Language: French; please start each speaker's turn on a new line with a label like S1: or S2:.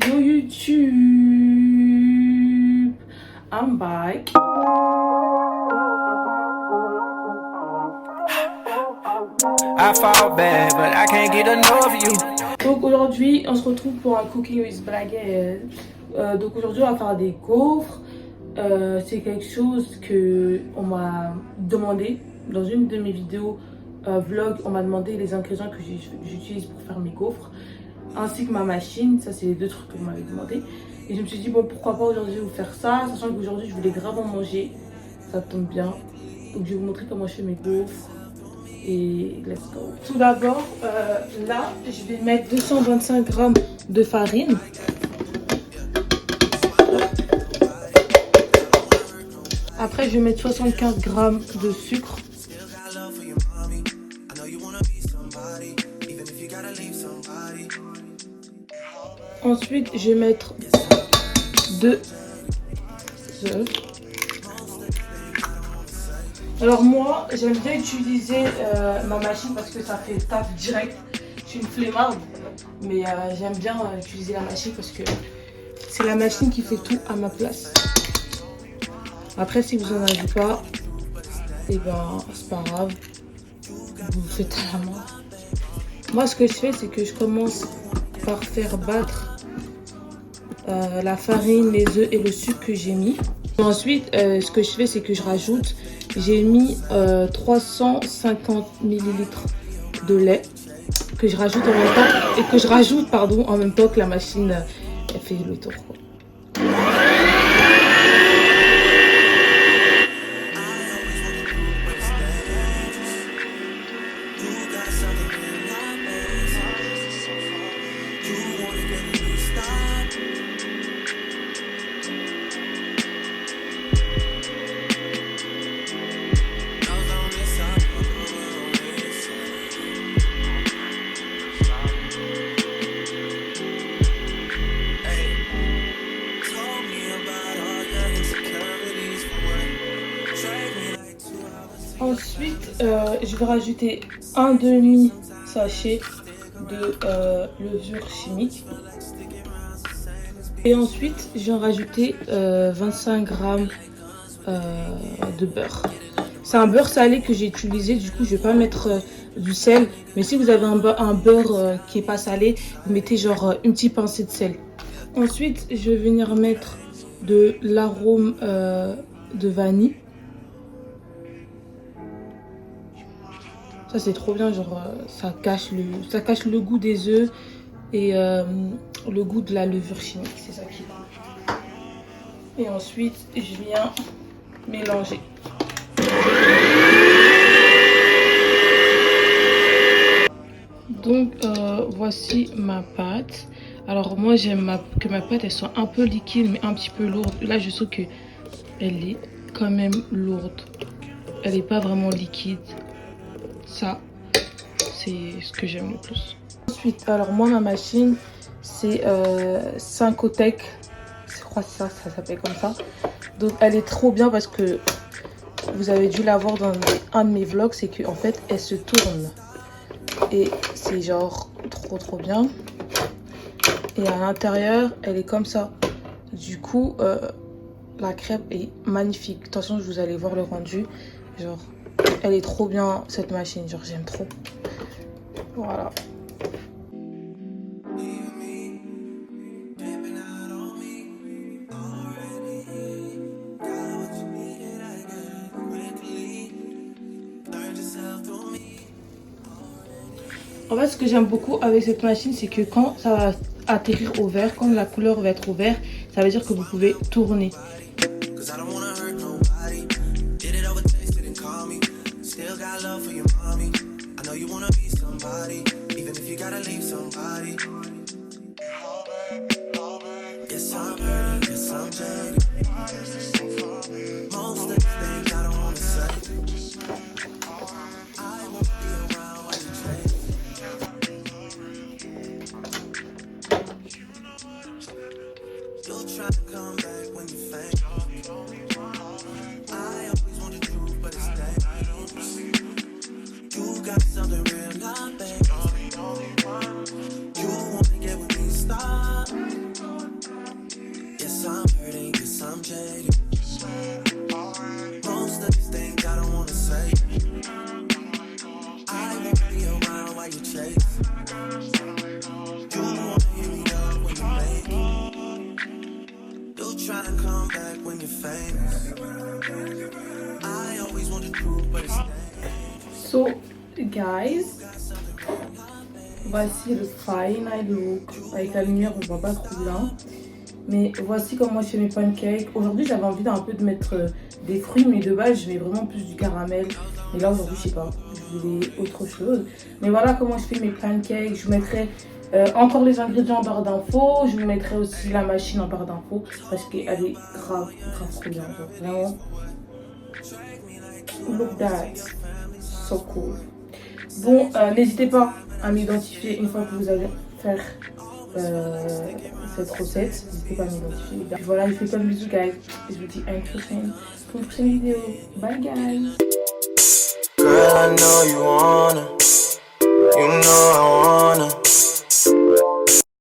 S1: Yo YouTube, I'm back. I fall bad, but I can't get enough of you. Donc aujourd'hui, on se retrouve pour un Cooking with Blaguette. Donc aujourd'hui, on va faire des gaufres. C'est quelque chose que on m'a demandé dans une de mes vidéos vlog. On m'a demandé les ingrédients que j'utilise pour faire mes gaufres, ainsi que ma machine. Ça, c'est les deux trucs que vous m'avez demandé. Et je me suis dit, bon, pourquoi pas aujourd'hui vous faire ça, sachant qu'aujourd'hui je voulais grave en manger. Ça tombe bien. Donc je vais vous montrer comment je fais mes gaufres. Et let's go. Tout d'abord, là, je vais mettre 225 g de farine. Après, je vais mettre 75 g de sucre. Ensuite, je vais mettre 2 œufs. Alors moi, j'aime bien utiliser ma machine parce que ça fait taf direct. Je suis une flemmarde, mais j'aime bien utiliser la machine parce que c'est la machine qui fait tout à ma place. Après, si vous en avez pas, et ben c'est pas grave, vous faites à la main. Moi, ce que je fais, c'est que je commence par faire battre la farine, les œufs et le sucre que j'ai mis. Ensuite, ce que je fais, c'est que je rajoute, j'ai mis 350 ml de lait que je rajoute en même temps et que je rajoute en même temps que la machine elle fait le tour. Ensuite, je vais rajouter un demi sachet de levure chimique. Et ensuite, je vais rajouter 25 g de beurre. C'est un beurre salé que j'ai utilisé, du coup je vais pas mettre du sel. Mais si vous avez un beurre qui est pas salé, vous mettez genre une petite pincée de sel. Ensuite, je vais venir mettre de l'arôme de vanille. Ça c'est trop bien, genre ça cache le goût des œufs et le goût de la levure chimique, c'est ça qui est cool. Et ensuite je viens mélanger. Donc voici ma pâte. Alors moi j'aime que ma pâte elle soit un peu liquide mais un petit peu lourde. Là je sens que elle est quand même lourde. Elle n'est pas vraiment liquide. Ça, c'est ce que j'aime le plus. Ensuite, alors moi, ma machine, c'est Syncotech. Je crois que ça s'appelle comme ça. Donc, elle est trop bien parce que vous avez dû la voir dans un de mes vlogs. C'est qu'en fait, elle se tourne. Et c'est genre trop bien. Et à l'intérieur, elle est comme ça. Du coup, la crêpe est magnifique. Attention, vous allez voir le rendu. Genre... Elle est trop bien cette machine, genre j'aime trop. Voilà. En fait, ce que j'aime beaucoup avec cette machine, c'est que quand ça va atterrir au vert, quand la couleur va être au vert, ça veut dire que vous pouvez tourner. So, guys, voici le final look. Avec la lumière, on voit pas trop bien. Mais voici comment je fais mes pancakes. Aujourd'hui, j'avais envie d'un peu de mettre des fruits, mais de base, je mets vraiment plus du caramel. Et là, aujourd'hui, je sais pas, je voulais autre chose. Mais voilà comment je fais mes pancakes. Je vous mettrai encore les ingrédients en barre d'infos. Je vous mettrai aussi la machine en barre d'infos parce qu'elle est grave trop bien. Genre, vraiment, look that, so cool. Bon, n'hésitez pas à m'identifier une fois que vous allez faire cette recette. N'hésitez pas à m'identifier. Voilà, je vous fais plein de bisous, guys. Et je vous dis à une prochaine vidéo. Bye, guys. Girl, I know you wanna